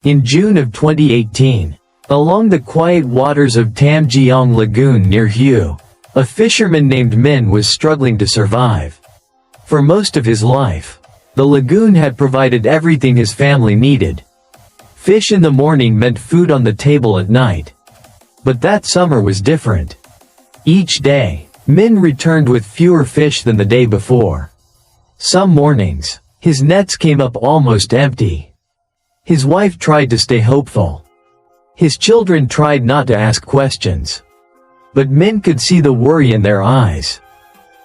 In June of 2018, along the quiet waters of Tam Giang Lagoon near Hue, a fisherman named Min was struggling to survive. For most of his life, the lagoon had provided everything his family needed. Fish in the morning meant food on the table at night. But that summer was different. Each day, Min returned with fewer fish than the day before. Some mornings, his nets came up almost empty. His wife tried to stay hopeful. His children tried not to ask questions. But Min could see the worry in their eyes.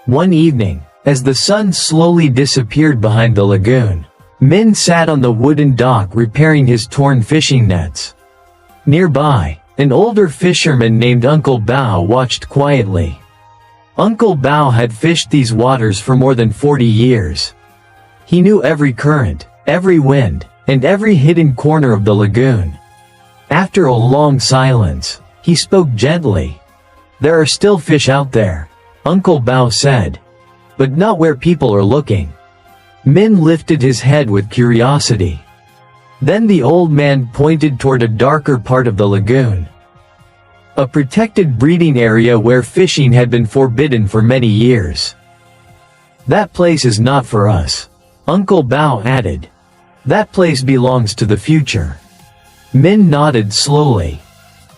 One evening, as the sun slowly disappeared behind the lagoon, Min sat on the wooden dock repairing his torn fishing nets. Nearby, an older fisherman named Uncle Bao watched quietly. Uncle Bao had fished these waters for more than 40 years. He knew every current, every wind, and every hidden corner of the lagoon. After a long silence, he spoke gently. "There are still fish out there," Uncle Bao said. "But not where people are looking." Min lifted his head with curiosity. Then the old man pointed toward a darker part of the lagoon. A protected breeding area where fishing had been forbidden for many years. "That place is not for us," Uncle Bao added. "That place belongs to the future." Min nodded slowly.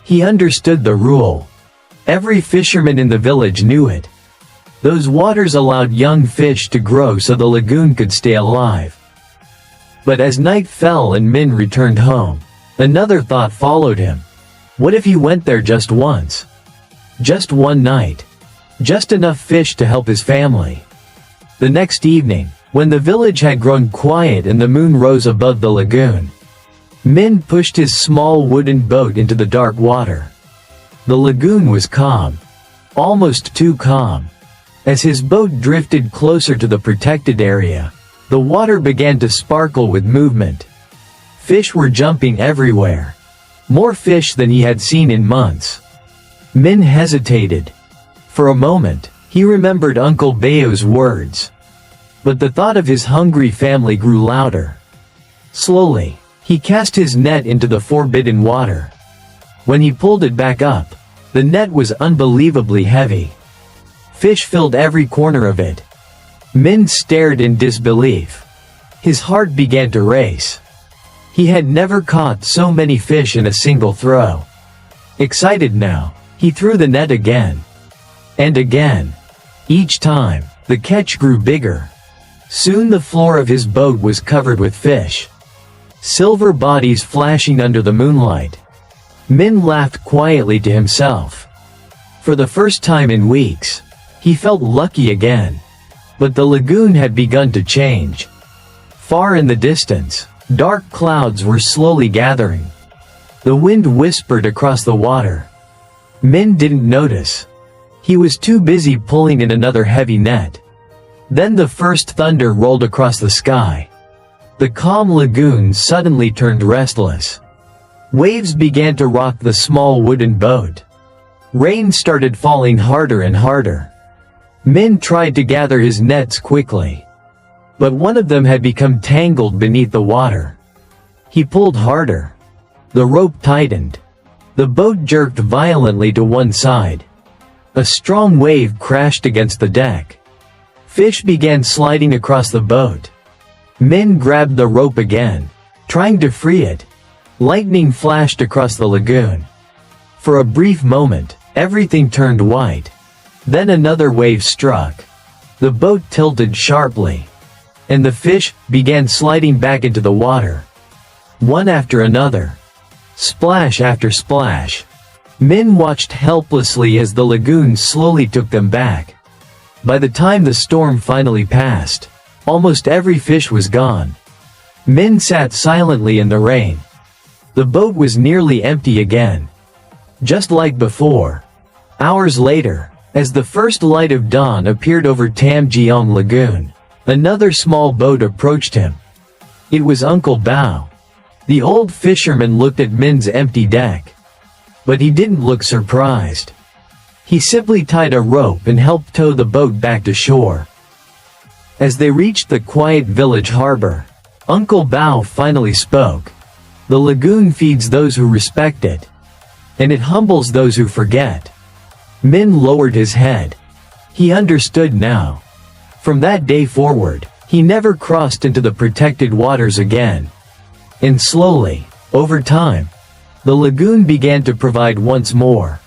He understood the rule. Every fisherman in the village knew it. Those waters allowed young fish to grow so the lagoon could stay alive. But as night fell and Min returned home, another thought followed him. What if he went there just once? Just one night. Just enough fish to help his family. The next evening, when the village had grown quiet and the moon rose above the lagoon, Min pushed his small wooden boat into the dark water. The lagoon was calm. Almost too calm. As his boat drifted closer to the protected area, the water began to sparkle with movement. Fish were jumping everywhere. More fish than he had seen in months. Min hesitated. For a moment, he remembered Uncle Bao's words. But the thought of his hungry family grew louder. Slowly, he cast his net into the forbidden water. When he pulled it back up, the net was unbelievably heavy. Fish filled every corner of it. Min stared in disbelief. His heart began to race. He had never caught so many fish in a single throw. Excited now, he threw the net again. And again. Each time, the catch grew bigger. Soon the floor of his boat was covered with fish. Silver bodies flashing under the moonlight. Min laughed quietly to himself. For the first time in weeks, he felt lucky again. But the lagoon had begun to change. Far in the distance, dark clouds were slowly gathering. The wind whispered across the water. Min didn't notice. He was too busy pulling in another heavy net. Then the first thunder rolled across the sky. The calm lagoon suddenly turned restless. Waves began to rock the small wooden boat. Rain started falling harder and harder. Min tried to gather his nets quickly. But one of them had become tangled beneath the water. He pulled harder. The rope tightened. The boat jerked violently to one side. A strong wave crashed against the deck. Fish began sliding across the boat. Min grabbed the rope again, trying to free it. Lightning flashed across the lagoon. For a brief moment, everything turned white. Then another wave struck. The boat tilted sharply. And the fish began sliding back into the water. One after another. Splash after splash. Min watched helplessly as the lagoon slowly took them back. By the time the storm finally passed, almost every fish was gone. Min sat silently in the rain. The boat was nearly empty again. Just like before. Hours later, as the first light of dawn appeared over Tam Giang Lagoon, another small boat approached him. It was Uncle Bao. The old fisherman looked at Min's empty deck. But he didn't look surprised. He simply tied a rope and helped tow the boat back to shore. As they reached the quiet village harbor, Uncle Bao finally spoke. The lagoon feeds those who respect it, and it humbles those who forget. Min lowered his head. He understood now. From that day forward, he never crossed into the protected waters again. And slowly, over time, the lagoon began to provide once more.